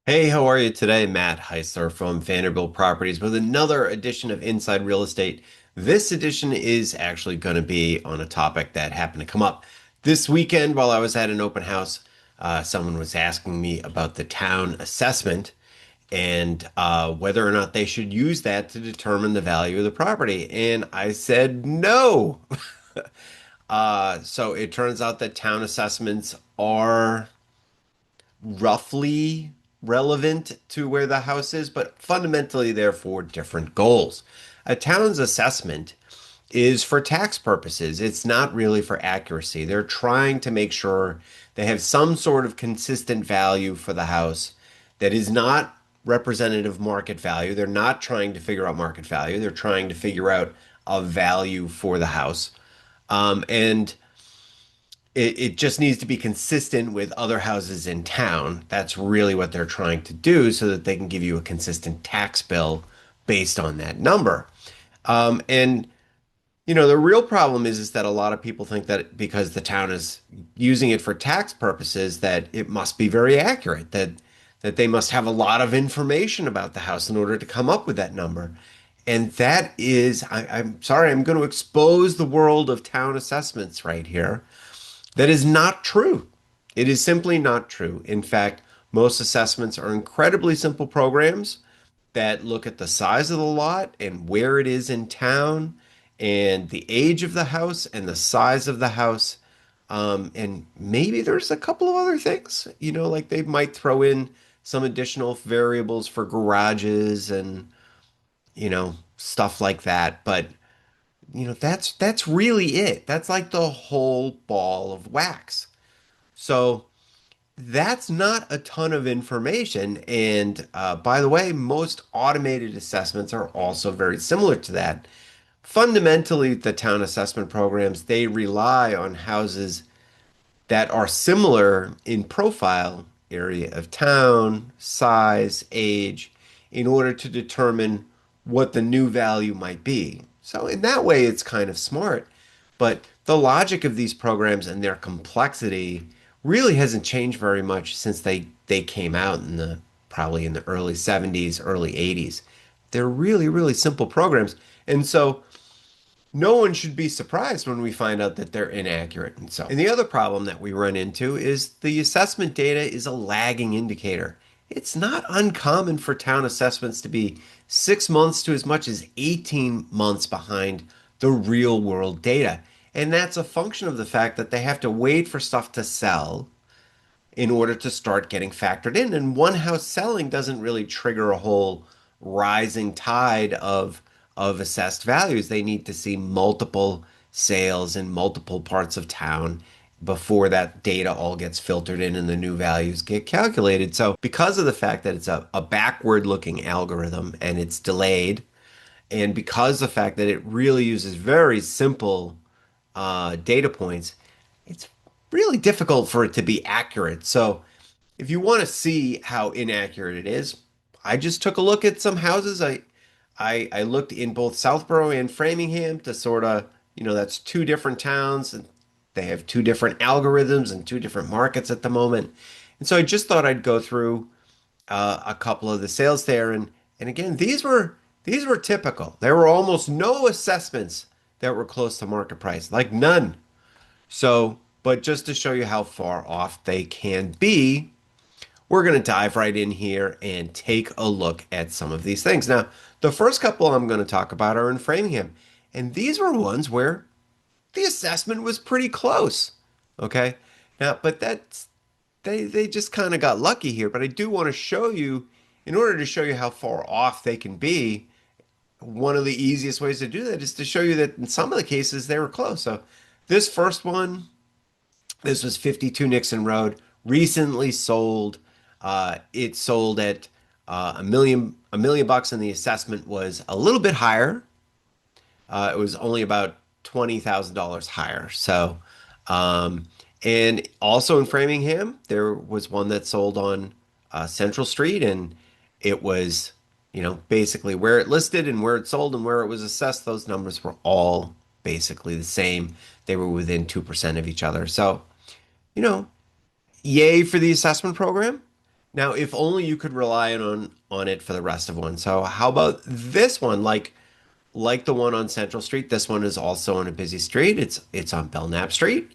Hey, how are you today? Matt Heisler from Vanderbilt Properties with another edition of Inside Real Estate. This edition is actually going to be on a topic that happened to come up this weekend while I was at an open house. Someone was asking me about the town assessment and whether or not they should use that to determine the value of the property. And I said no. So it turns out that town assessments are roughly relevant to where the house is, but fundamentally they're for different goals. A town's assessment is for tax purposes. It's not really for accuracy. They're trying to make sure they have some sort of consistent value for the house that is not representative market value. They're not trying to figure out market value. They're trying to figure out a value for the house. And it just needs to be consistent with other houses in town. That's really what they're trying to do so that they can give you a consistent tax bill based on that number. And the real problem is that a lot of people think that because the town is using it for tax purposes, that it must be very accurate, that they must have a lot of information about the house in order to come up with that number. And that is, I'm sorry, I'm going to expose the world of town assessments right here. That is not true. It is simply not true. In fact, most assessments are incredibly simple programs that look at the size of the lot and where it is in town and the age of the house and the size of the house. And maybe there's a couple of other things, like they might throw in some additional variables for garages and, stuff like that. But that's really it. That's like the whole ball of wax. So that's not a ton of information. And by the way, most automated assessments are also very similar to that. Fundamentally, the town assessment programs, they rely on houses that are similar in profile, area of town, size, age, in order to determine what the new value might be. So in that way, it's kind of smart. But the logic of these programs and their complexity really hasn't changed very much since they came out in the probably in the early 70s, early 80s. They're really, really simple programs. And so no one should be surprised when we find out that they're inaccurate and so. And the other problem that we run into is the assessment data is a lagging indicator. It's not uncommon for town assessments to be 6 months to as much as 18 months behind the real world data. And that's a function of the fact that they have to wait for stuff to sell in order to start getting factored in. And one house selling doesn't really trigger a whole rising tide of assessed values. They need to see multiple sales in multiple parts of town before that data all gets filtered in and the new values get calculated. So because of the fact that it's a backward looking algorithm and it's delayed, and because of the fact that it really uses very simple data points, it's really difficult for it to be accurate. So if you want to see how inaccurate it is, I just took a look at some houses. I looked in both Southborough and Framingham to sort of, that's two different towns and they have two different algorithms and two different markets at the moment. And so I just thought I'd go through a couple of the sales there. And again, these were typical. There were almost no assessments that were close to market price, like none. So, but just to show you how far off they can be, we're going to dive right in here and take a look at some of these things. Now, the first couple I'm going to talk about are in Framingham, and these were ones where the assessment was pretty close. Okay. Now, but that's they just kind of got lucky here, but I do want to show you, in order to show you how far off they can be, one of the easiest ways to do that is to show you that in some of the cases they were close. So this first one, this was 52 Nixon Road, recently sold. It sold at a million bucks, and the assessment was a little bit higher. It was only about $20,000 higher. So, and also in Framingham, there was one that sold on Central Street, and it was, basically where it listed and where it sold and where it was assessed. Those numbers were all basically the same. They were within 2% of each other. So, you know, yay for the assessment program. Now, if only you could rely on it for the rest of one. So how about this one? Like the one on Central Street, this one is also on a busy street. It's on Belknap Street.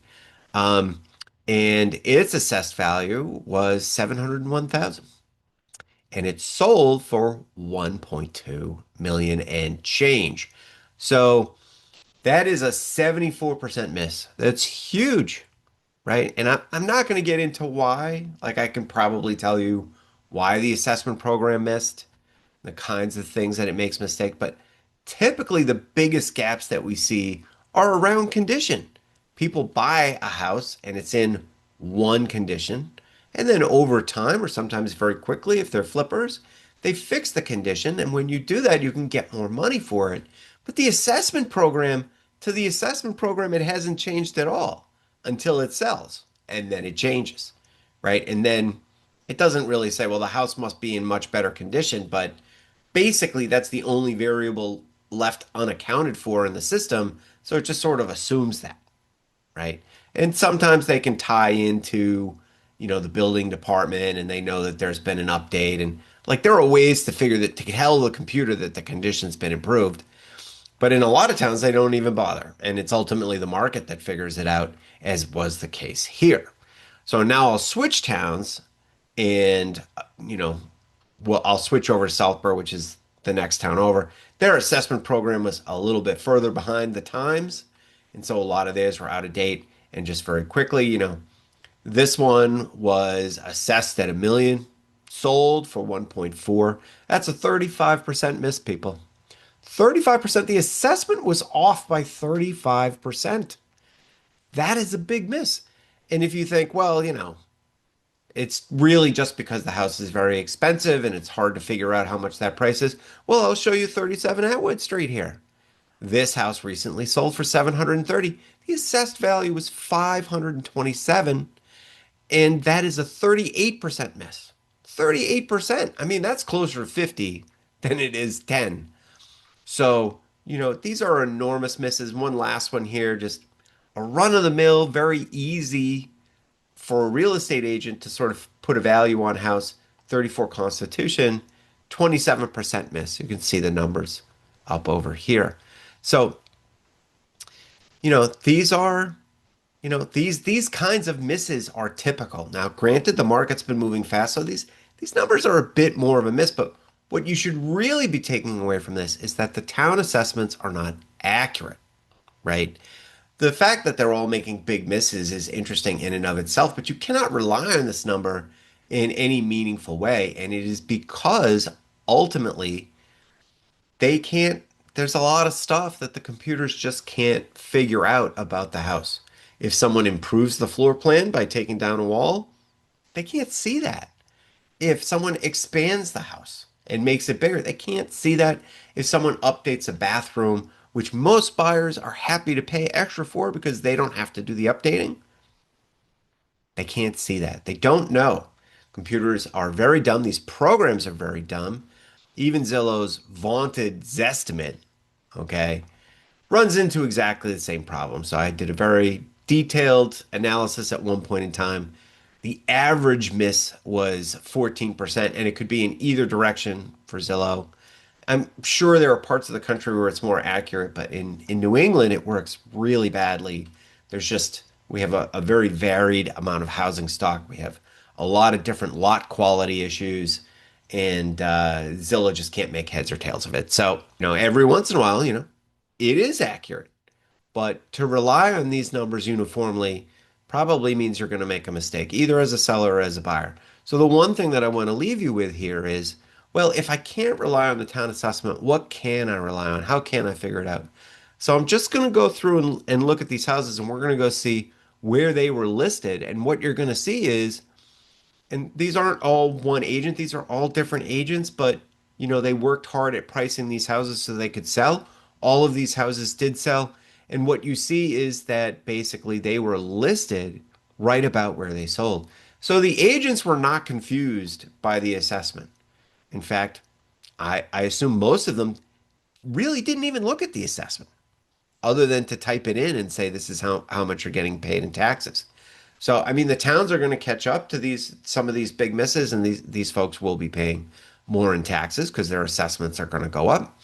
Um, and its assessed value was 701,000 and it sold for 1.2 million and change. So that is a 74% miss. That's huge, right? And I'm not going to get into why. Like I can probably tell you why the assessment program missed, the kinds of things that it makes mistake, but typically the biggest gaps that we see are around condition. People buy a house and it's in one condition, and then over time, or sometimes very quickly, if they're flippers, they fix the condition, and when you do that, you can get more money for it. But the assessment program, to the assessment program, it hasn't changed at all until it sells, and then it changes, right? And then it doesn't really say, well, the house must be in much better condition, but basically that's the only variable left unaccounted for in the system. So it just sort of assumes that, right? And sometimes they can tie into, the building department and they know that there's been an update. And like there are ways to figure that to tell the computer that the condition's been improved. But in a lot of towns, they don't even bother. And it's ultimately the market that figures it out, as was the case here. So now I'll switch towns and, well, I'll switch over to Southborough, which is the next town over. Their assessment program was a little bit further behind the times. And so a lot of theirs were out of date. And just very quickly, this one was assessed at a million, sold for 1.4. That's a 35% miss, people. 35%. The assessment was off by 35%. That is a big miss. And if you think, well, it's really just because the house is very expensive and it's hard to figure out how much that price is. Well, I'll show you 37 Atwood Street here. This house recently sold for 730. The assessed value was 527, and that is a 38% miss. 38%. I mean, that's closer to 50 than it is 10. So, these are enormous misses. One last one here, just a run of the mill, very easy for a real estate agent to sort of put a value on house 34 Constitution, 27% miss. You can see the numbers up over here. So, these are, these kinds of misses are typical. Now, granted, the market's been moving fast, so these numbers are a bit more of a miss, but what you should really be taking away from this is that the town assessments are not accurate, right? The fact that they're all making big misses is interesting in and of itself, but you cannot rely on this number in any meaningful way. And it is because ultimately they can't, there's a lot of stuff that the computers just can't figure out about the house. If someone improves the floor plan by taking down a wall, they can't see that. If someone expands the house and makes it bigger, they can't see that. If someone updates a bathroom, which most buyers are happy to pay extra for because they don't have to do the updating, they can't see that. They don't know. Computers are very dumb. These programs are very dumb. Even Zillow's vaunted Zestimate, okay, runs into exactly the same problem. So I did a very detailed analysis at one point in time. The average miss was 14%, and it could be in either direction for Zillow. I'm sure there are parts of the country where it's more accurate, but in New England, it works really badly. We have a very varied amount of housing stock. We have a lot of different lot quality issues, and Zillow just can't make heads or tails of it. So, every once in a while, it is accurate. But to rely on these numbers uniformly probably means you're going to make a mistake, either as a seller or as a buyer. So the one thing that I want to leave you with here is, well, if I can't rely on the town assessment, what can I rely on? How can I figure it out? So I'm just going to go through and look at these houses and we're going to go see where they were listed. And what you're going to see is, and these aren't all one agent, these are all different agents, but they worked hard at pricing these houses so they could sell. All of these houses did sell. And what you see is that basically they were listed right about where they sold. So the agents were not confused by the assessment. In fact, I assume most of them really didn't even look at the assessment other than to type it in and say this is how much you're getting paid in taxes. So, I mean, the towns are going to catch up to some of these big misses, and these folks will be paying more in taxes because their assessments are going to go up,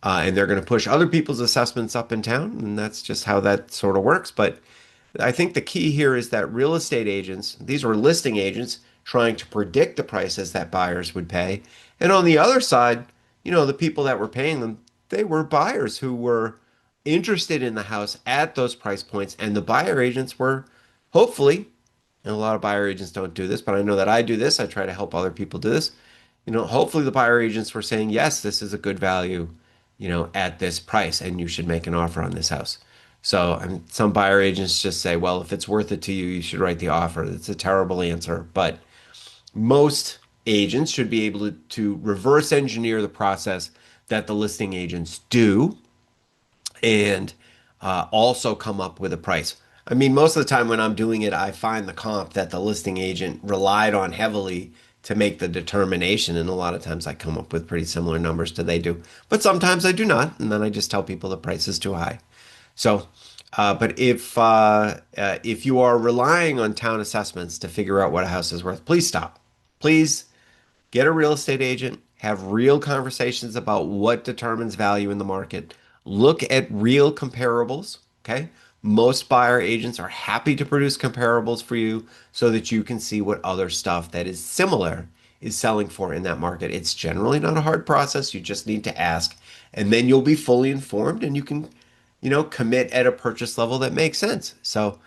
and they're going to push other people's assessments up in town, and that's just how that sort of works. But I think the key here is that real estate agents, these were listing agents trying to predict the prices that buyers would pay, and on the other side, the people that were paying them, they were buyers who were interested in the house at those price points, and the buyer agents were hopefully, and a lot of buyer agents don't do this, but I know that I do this. I try to help other people do this. Hopefully the buyer agents were saying, yes, this is a good value, at this price, and you should make an offer on this house. So, and some buyer agents just say, well, if it's worth it to you, you should write the offer. It's a terrible answer, but most agents should be able to reverse engineer the process that the listing agents do and also come up with a price. I mean, most of the time when I'm doing it, I find the comp that the listing agent relied on heavily to make the determination. And a lot of times I come up with pretty similar numbers to they do. But sometimes I do not. And then I just tell people the price is too high. So, but if you are relying on town assessments to figure out what a house is worth, please stop. Please get a real estate agent, have real conversations about what determines value in the market. Look at real comparables, okay? Most buyer agents are happy to produce comparables for you so that you can see what other stuff that is similar is selling for in that market. It's generally not a hard process. You just need to ask, and then you'll be fully informed and you can, commit at a purchase level that makes sense. So,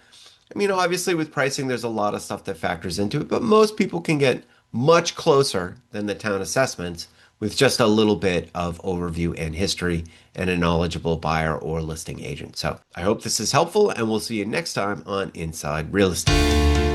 I mean, obviously with pricing, there's a lot of stuff that factors into it, but most people can get much closer than the town assessments with just a little bit of overview and history and a knowledgeable buyer or listing agent. So I hope this is helpful, and we'll see you next time on Inside Real Estate.